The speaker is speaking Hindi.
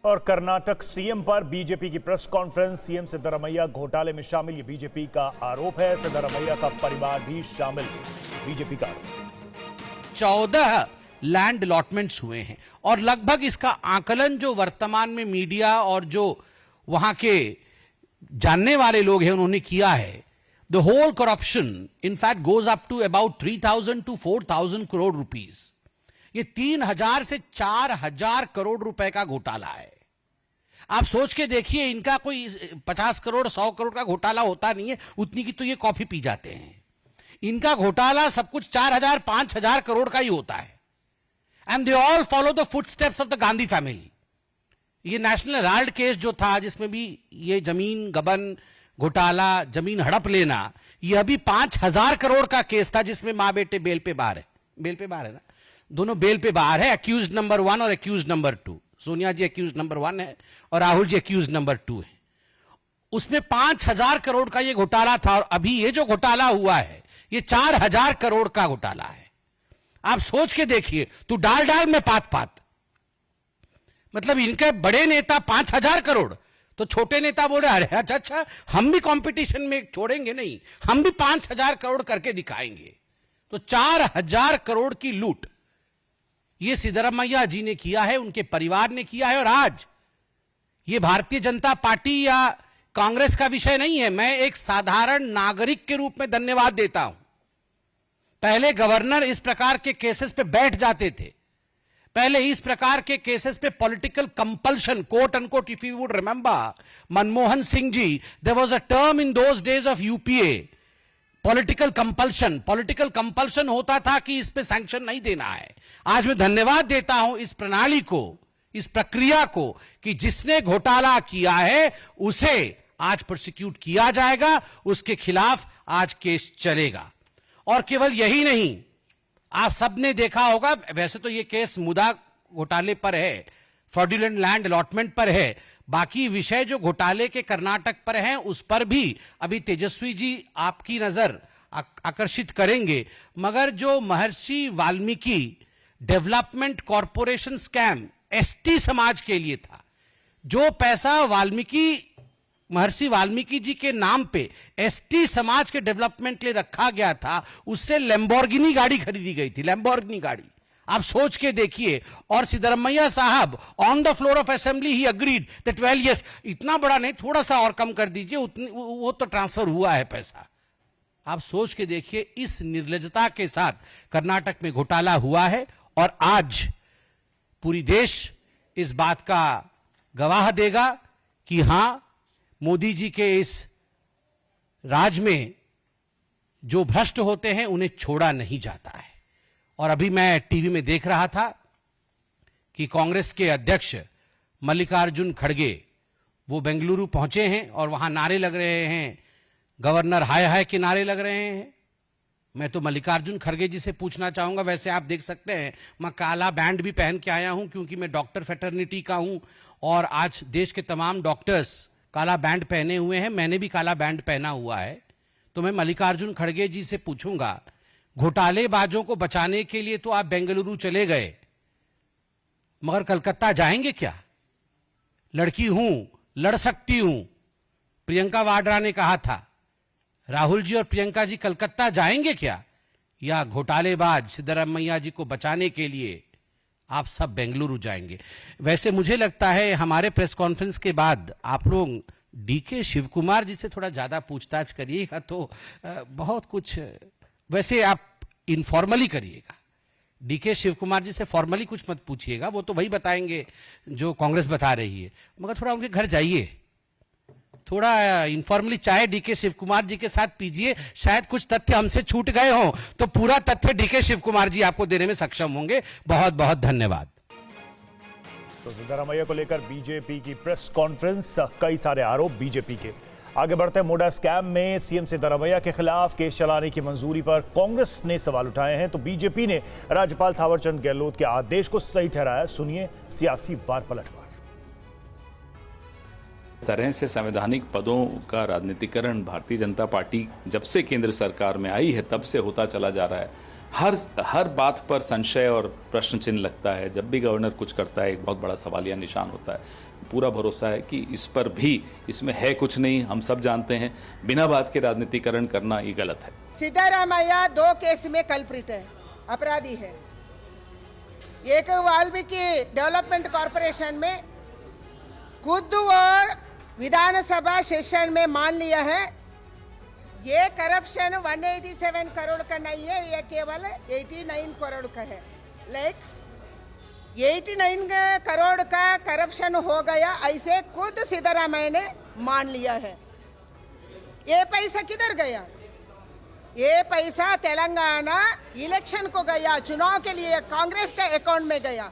और कर्नाटक सीएम पर बीजेपी की प्रेस कॉन्फ्रेंस। सीएम सिद्धरामैया घोटाले में शामिल, ये बीजेपी का आरोप है। सिद्धरामैया का परिवार भी शामिल, बीजेपी का आरोप। 14 लैंड अलॉटमेंट्स हुए हैं और लगभग इसका आकलन जो वर्तमान में मीडिया और जो वहां के जानने वाले लोग हैं उन्होंने किया है, the whole corruption in fact goes up to about 3,000 to 4,000 crore rupees. ये 3,000 से 4,000 करोड़ रुपए का घोटाला है। आप सोच के देखिए, इनका कोई 50 करोड़ 100 करोड़ का घोटाला होता नहीं है, उतनी की तो ये कॉफी पी जाते हैं। इनका घोटाला सब कुछ 4,000 5,000 करोड़ का ही होता है। And they all follow the footsteps of the Gandhi family. ये नेशनल हेराल्ड केस जो था, जिसमें भी ये जमीन गबन घोटाला, जमीन हड़प लेना, यह अभी 5,000 करोड़ का केस था, जिसमें मां बेटे बेल पे बाहर है। बेल पे बाहर है ना, दोनों बेल पे बाहर है। एक्यूज नंबर 1 और एक्यूज नंबर 2। सोनिया जी एक्यूज नंबर 1 है और राहुल जी एक्यूज नंबर 2 है। उसमें 5,000 करोड़ का ये घोटाला था और अभी ये जो घोटाला हुआ है ये 4,000 करोड़ का घोटाला है। आप सोच के देखिए, तो डाल डाल में पात पात, मतलब इनके बड़े नेता 5,000 करोड़, तो छोटे नेता बोल रहे अरे अच्छा हम भी कंपटीशन में छोड़ेंगे नहीं, हम भी 5,000 करोड़ करके दिखाएंगे। तो 4,000 करोड़ की लूट ये सिद्धरामैया जी ने किया है, उनके परिवार ने किया है। और आज ये भारतीय जनता पार्टी या कांग्रेस का विषय नहीं है। मैं एक साधारण नागरिक के रूप में धन्यवाद देता हूं। पहले गवर्नर इस प्रकार के केसेस पे बैठ जाते थे। पहले इस प्रकार के केसेस पे political compulsion, quote unquote, if you would remember Manmohan Singh ji, there was a term in those days of UPA, political compulsion. Political compulsion होता था कि इस पे सैंक्शन नहीं देना है। आज मैं धन्यवाद देता हूं इस प्रणाली को, इस प्रक्रिया को, कि जिसने घोटाला किया है उसे आज प्रोसिक्यूट किया जाएगा, उसके खिलाफ आज केस चलेगा। और केवल यही नहीं, आप सबने देखा होगा, वैसे तो ये केस मुदा घोटाले पर है, फ्रॉडुलेंट लैंड अलॉटमेंट पर है, बाकी विषय जो घोटाले के कर्नाटक पर हैं उस पर भी अभी तेजस्वी जी आपकी नजर आकर्षित करेंगे। मगर जो महर्षि Valmiki development corporation scam ST समाज के लिए था, जो पैसा महर्षि वाल्मीकि जी के नाम पे एसटी समाज के डेवलपमेंट के लिए रखा गया था, उससे लैम्बोर्गिनी गाड़ी खरीदी गई थी, लैम्बोर्गिनी गाड़ी। आप सोच के देखिए। और सिद्धरामैया साहब on the floor of assembly he agreed that well yes, इतना बड़ा नहीं, थोड़ा सा और कम कर दीजिए, वो तो ट्रांसफर हुआ है पैसा। आप सोच के देखिए, इस निर्लज्जता के साथ कर्नाटक में घोटाला हुआ है और आज पूरी देश इस बात का गवाह देगा कि हां, मोदी जी के इस राज में जो भ्रष्ट होते हैं उन्हें छोड़ा नहीं जाता है। और अभी मैं टीवी में देख रहा था कि कांग्रेस के अध्यक्ष मल्लिकार्जुन खड़गे वो बेंगलुरु पहुंचे हैं और वहां नारे लग रहे हैं, गवर्नर हाय हाय के नारे लग रहे हैं। मैं तो मल्लिकार्जुन खड़गे जी से पूछना चाहूंगा, वैसे आप देख सकते हैं मैं काला बैंड भी पहन के आया हूं क्योंकि मैं डॉक्टर फेटर्निटी का हूं और आज देश के तमाम डॉक्टर्स काला बैंड पहने हुए हैं, मैंने भी काला बैंड पहना हुआ है। तो मैं मल्लिकार्जुन खड़गे जी से पूछूंगा, घोटालेबाजों को बचाने के लिए तो आप बेंगलुरु चले गए, मगर कलकत्ता जाएंगे क्या? लड़की हूं, लड़ सकती हूं, प्रियंका वाड्रा ने कहा था। राहुल जी और प्रियंका जी कलकत्ता जाएंगे क्या? या घोटालेबाज सिद्धरामैया जी को बचाने के लिए आप सब बेंगलुरु जाएंगे? वैसे मुझे लगता है हमारे प्रेस कॉन्फ्रेंस के बाद आप लोग डीके शिव कुमार जी से थोड़ा ज्यादा पूछताछ करिएगा तो बहुत कुछ, वैसे आप इनफॉर्मली करिएगा। डीके शिव कुमार जी से फॉर्मली कुछ मत पूछिएगा, वो तो वही बताएंगे जो कांग्रेस बता रही है, मगर थोड़ा उनके घर जाइए, थोड़ा इनफॉर्मली चाय डीके शिव कुमार जी के साथ पीजिए। शायद कुछ तथ्य हमसे छूट गए हों तो पूरा तथ्य डीके शिव कुमार जी आपको देने में सक्षम होंगे। बहुत बहुत धन्यवाद। तो सिद्धरामैया को लेकर बीजेपी की प्रेस कॉन्फ्रेंस, कई सारे आरोप बीजेपी के। आगे बढ़ते हैं, मोडा स्कैम में सीएम सिद्धरामैया के खिलाफ केस चलाने की मंजूरी पर कांग्रेस ने सवाल उठाए हैं, तो बीजेपी ने राज्यपाल थावरचंद गहलोत के आदेश को सही ठहराया। सुनिए सियासी वार पलटवार। तरह से संवैधानिक पदों का राजनीतिकरण भारतीय जनता पार्टी जब से केंद्र सरकार में आई है तब से होता चला जा रहा है। हर बात पर संशय और प्रश्न चिन्ह लगता है। जब भी गवर्नर कुछ करता है एक बहुत बड़ा सवालिया निशान होता है। पूरा भरोसा है कि इस पर भी इसमें है कुछ नहीं, हम सब जानते हैं। बिना बात के राजनीतिकरण करना ये गलत है। सिद्धरामैया 2 केस में कल्प्रिट है, अपराधी है। एक वाल्मीकि डेवलपमेंट कॉरपोरेशन में खुद वो विधानसभा सेशन में मान लिया है ये करप्शन 187 करोड़ का नहीं है, ये केवल 89 करोड़ का है। लाइक 89 करोड़ का करप्शन हो गया, ऐसे खुद सिद्धरामैया ने मान लिया है। ये पैसा किधर गया? ये पैसा तेलंगाना इलेक्शन को गया, चुनाव के लिए कांग्रेस के अकाउंट में गया।